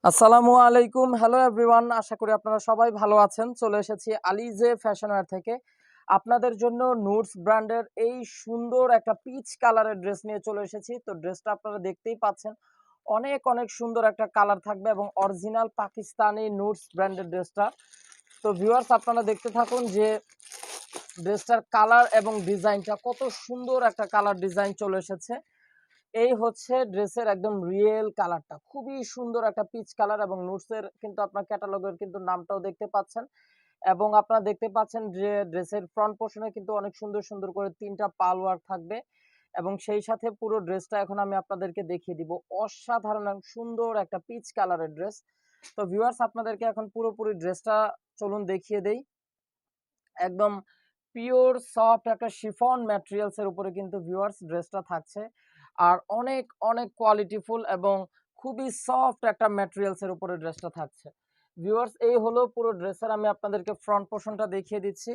আসসালামু আলাইকুম। Hello everyone, আশা করি আপনারা সবাই ভালো আছেন। চলে এসেছি আলিজে ফ্যাশন ওয়্যার থেকে আপনাদের জন্য নুটস ব্র্যান্ডের এই সুন্দর একটা পিচ কালারের ড্রেস নিয়ে চলে এসেছি। তো ড্রেসটা আপনারা দেখতেই পাচ্ছেন, অনেক অনেক সুন্দর একটা কালার থাকবে এবং অরিজিনাল পাকিস্তানি নুটস ব্র্যান্ডের ড্রেসটা। তো ভিউয়ার্স, আপনারা দেখতে থাকুন যে ড্রেসটার কালার এবং ডিজাইনটা কত সুন্দর একটা কালার ডিজাইন চলে এসেছে। এই হচ্ছে ড্রেসের একদম রিয়েল কালারটা, খুবই সুন্দর একটা পিচ কালার এবং নুটসের কিন্তু আপনার ক্যাটালগের কিন্তু নামটাও দেখতে পাচ্ছেন। এবং আপনারা দেখতে পাচ্ছেন যে ড্রেসের ফ্রন্ট পোর্শনে কিন্তু অনেক সুন্দর সুন্দর করে ৩টা পাল ওয়ার্ক থাকবে এবং সেই সাথে পুরো ড্রেসটা এখন আমি আপনাদেরকে দেখিয়ে দিব। অসাধারণ এবং সুন্দর একটা পিচ কালারের ড্রেস। তো ভিউয়ার্স, আপনাদেরকে এখন পুরোপুরি ড্রেসটা চলুন দেখিয়ে দেই। একদম পিওর সফট একটা শিফন ম্যাটেরিয়ালস এর উপরে কিন্তু ভিউয়ার্স ড্রেসটা থাকছে। আর অনেক অনেক কোয়ালিটিফুল এবং খুবই সফট একটা ম্যাটেরিয়ালস এর উপরে ড্রেসটা থাকছে। ভিউয়ার্স, এই হলো পুরো ড্রেসের আমি আপনাদেরকে ফ্রন্ট পোর্শনটা দেখিয়ে দিচ্ছি।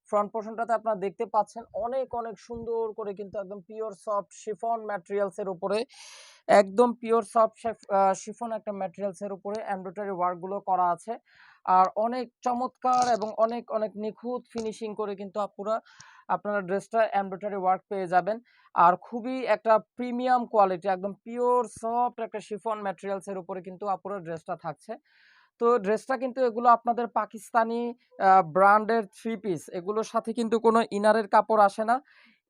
ফ্রন্ট পোর্শনটাতে আপনারা দেখতে পাচ্ছেন অনেক অনেক সুন্দর করে কিন্তু একদম পিওর সফট শিফন ম্যাটেরিয়ালস এর উপরে, একদম পিওর সফট শিফন একটা ম্যাটেরিয়ালস এর উপরে এমব্রয়ডারি ওয়ার্ক গুলো করা আছে। আর অনেক চমৎকার এবং অনেক অনেক নিখুঁত ফিনিশিং করে কিন্তু আপনারা ড্রেসটা এমব্রয়ডারি ওয়ার্ক পেয়ে যাবেন। আর খুবই একটা প্রিমিয়াম কোয়ালিটি, একদম পিওর সফট একটা শিফন ম্যাটেরিয়ালস এর উপরে কিন্তু ড্রেসটা থাকছে। তো ড্রেসটা কিন্তু এগুলো আপনাদের পাকিস্তানি ব্র্যান্ডের থ্রি পিস, এগুলোর সাথে কিন্তু কোনো ইনারের কাপড় আসে না।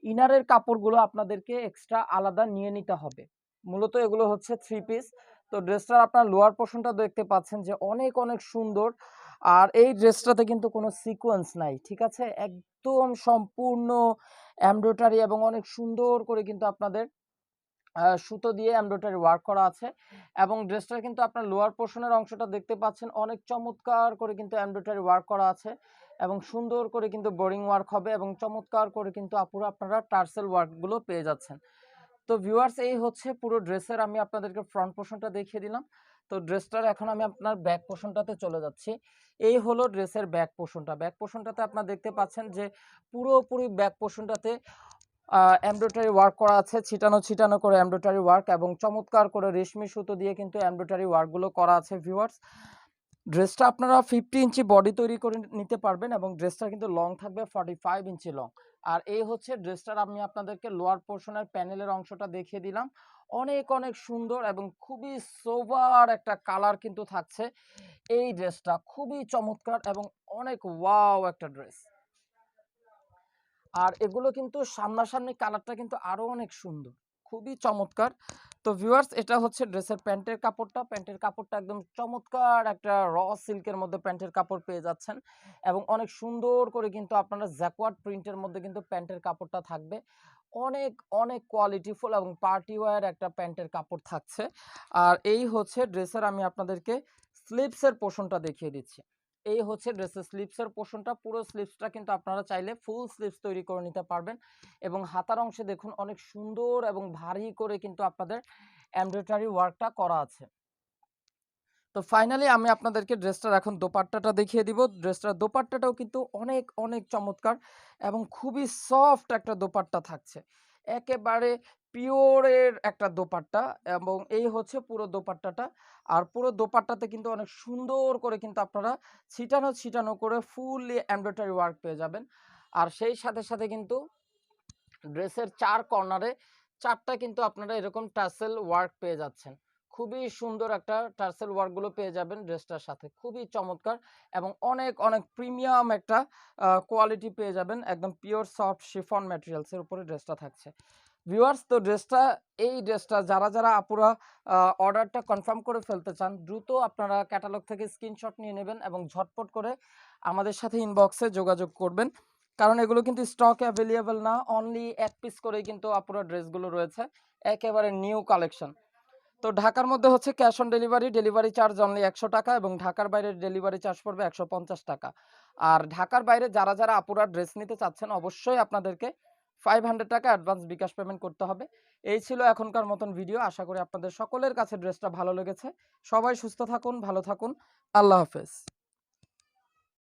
ইনারের কাপড়গুলো আপনাদেরকে এক্সট্রা আলাদা নিয়ে নিতে হবে। মূলত এগুলো হচ্ছে থ্রি পিস। তো ড্রেসটার আপনার লোয়ার পোর্শনটা দেখতে পাচ্ছেন যে অনেক অনেক সুন্দর। আর এই ড্রেসটাতে কিন্তু কোনো সিকোয়েন্স নাই, ঠিক আছে? একদম সম্পূর্ণ এমব্রয়ডারি এবং অনেক সুন্দর করে কিন্তু আপনাদের সুতো দিয়ে এমব্রয়ডারি ওয়ার্ক করা আছে। এবং ড্রেসটার কিন্তু আপনার লোয়ার পোর্শনের অংশটা দেখতে পাচ্ছেন অনেক চমৎকার করে কিন্তু এমব্রয়ডারি ওয়ার্ক করা আছে এবং সুন্দর করে কিন্তু বোরিং ওয়ার্ক হবে এবং চমৎকার করে কিন্তু আপনারা টার্সেল ওয়ার্কগুলো পেয়ে যাচ্ছেন। তো ভিউয়ার্স, এই হচ্ছে পুরো ড্রেসের আমি আপনাদেরকে ফ্রন্ট পোর্শনটা দেখিয়ে দিলাম। তো ড্রেসটার এখন আমি আপনার ব্যাক পোর্শনটাতে চলে যাচ্ছি। এই হলো ড্রেসের ব্যাক পোর্শনটা। ব্যাক পোর্শনটাতে আপনারা দেখতে পাচ্ছেন যে পুরোপুরি ব্যাক পোর্শনটাতে এমব্রয়ডারি ওয়ার্ক করা আছে, ছিটানো ছিটানো করে এমব্রয়ডারি ওয়ার্ক এবং চমৎকার করে রেশমি সুতো দিয়ে কিন্তু এমব্রয়ডারি ওয়ার্কগুলো করা আছে। ভিউয়ার্স, ড্রেসটা আপনারা 50 ইঞ্চি বডি তৈরি করে নিতে পারবেন এবং ড্রেসটা কিন্তু লং থাকবে 45 ইঞ্চি লং। আর এই হচ্ছে ড্রেসটার আমি আপনাদেরকে লোয়ার পোর্শনের প্যানেলের অংশটা দেখিয়ে দিলাম। অনেক অনেক সুন্দর এবং খুবই সোবার একটা কালার কিন্তু থাকছে। এই ড্রেসটা খুবই চমৎকার এবং অনেক ওয়াও একটা ড্রেস। আর এগুলো কিন্তু সামনাসামনি কালারটা কিন্তু আরো অনেক সুন্দর, খুবই চমৎকার। তো ভিউয়ার্স, এটা হচ্ছে ড্রেসের প্যান্টের কাপড়টা। প্যান্টের কাপড়টা একদম চমৎকার একটা সিল্কের মধ্যে প্যান্টের কাপড় পেয়ে যাচ্ছেন এবং অনেক সুন্দর করে কিন্তু আপনারা জ্যাকওয়ার্ড প্রিন্টের মধ্যে কিন্তু প্যান্টের কাপড়টা থাকবে। অনেক অনেক কোয়ালিটিফুল এবং পার্টি ওয়্যার একটা প্যান্টের কাপড় থাকছে। আর এই হচ্ছে ড্রেসের আমি আপনাদেরকে স্লিভসের পোর্শনটা দেখিয়ে দিচ্ছি। এই হচ্ছে ড্রেসের স্লিভসের পোর্শনটা। পুরো স্লিভসটা কিন্তু আপনারা চাইলে ফুল স্লিভস তৈরি করে নিতে পারবেন এবং হাতার অংশে দেখুন অনেক সুন্দর এবং ভারী করে কিন্তু আপনাদের এমব্রয়ডারি ওয়ার্কটা করা আছে। তো ফাইনালি আমি আপনাদেরকে ড্রেসটার এখন দোপাট্টাটা দেখিয়ে দিব। ড্রেসটার দোপাট্টাটাও কিন্তু অনেক অনেক চমৎকার এবং খুবই সফট একটা দোপাট্টা থাকছে, একেবারে পিওরের একটা দোপাট্টা। এবং এই হচ্ছে পুরো দোপাট্টাটা। আর পুরো দোপাট্টাতে কিন্তু অনেক সুন্দর করে কিন্তু আপনারা ছিটানো ছিটানো করে ফুললি এমব্রয়ডারি ওয়ার্ক পেয়ে যাবেন। আর সেই সাথে সাথে কিন্তু ড্রেসের 4 কর্নারে 4টা কিন্তু আপনারা এরকম টাসেল ওয়ার্ক পেয়ে যাচ্ছেন। খুবই সুন্দর একটা টাসেল ওয়ার্ক গুলো পেয়ে যাবেন ড্রেসটার সাথে, খুবই চমৎকার এবং অনেক অনেক প্রিমিয়াম একটা কোয়ালিটি পেয়ে যাবেন। একদম পিওর সফট শিফন ম্যাটেরিয়ালস এর উপরে ড্রেসটা থাকছে। ভিউয়ার্স, তো এই ড্রেসটা যারা যারা আপুরা অর্ডারটা কনফার্ম করে ফেলতে চান, দ্রুত আপনারা ক্যাটালগ থেকে স্ক্রিনশট নিয়ে নেবেন এবং ঝটপট করে আমাদের সাথে ইনবক্সে যোগাযোগ করবেন। কারণ এগুলো কিন্তু স্টক অ্যাভেলেবল না, অনলি এক পিস করেই কিন্তু আপুরা ড্রেসগুলো রয়েছে, একেবারে নিউ কালেকশন। তো ঢাকার মধ্যে হচ্ছে cash on delivery, delivery charge only 100 টাকা এবং ঢাকার বাইরে ডেলিভারি চার্জ পড়বে 150 টাকা। আর ঢাকার বাইরে যারা যারা আপুরা ড্রেস নিতে চাচ্ছেন, অবশ্যই আপনাদেরকে 500 টাকা অ্যাডভান্স বিকাশ পেমেন্ট করতে হবে। এই ছিল এখনকার মতন ভিডিও। আশা করি আপনাদের সকলের কাছে ড্রেসটা ভালো লেগেছে। সবাই সুস্থ থাকুন, ভালো থাকুন। আল্লাহ হাফেজ।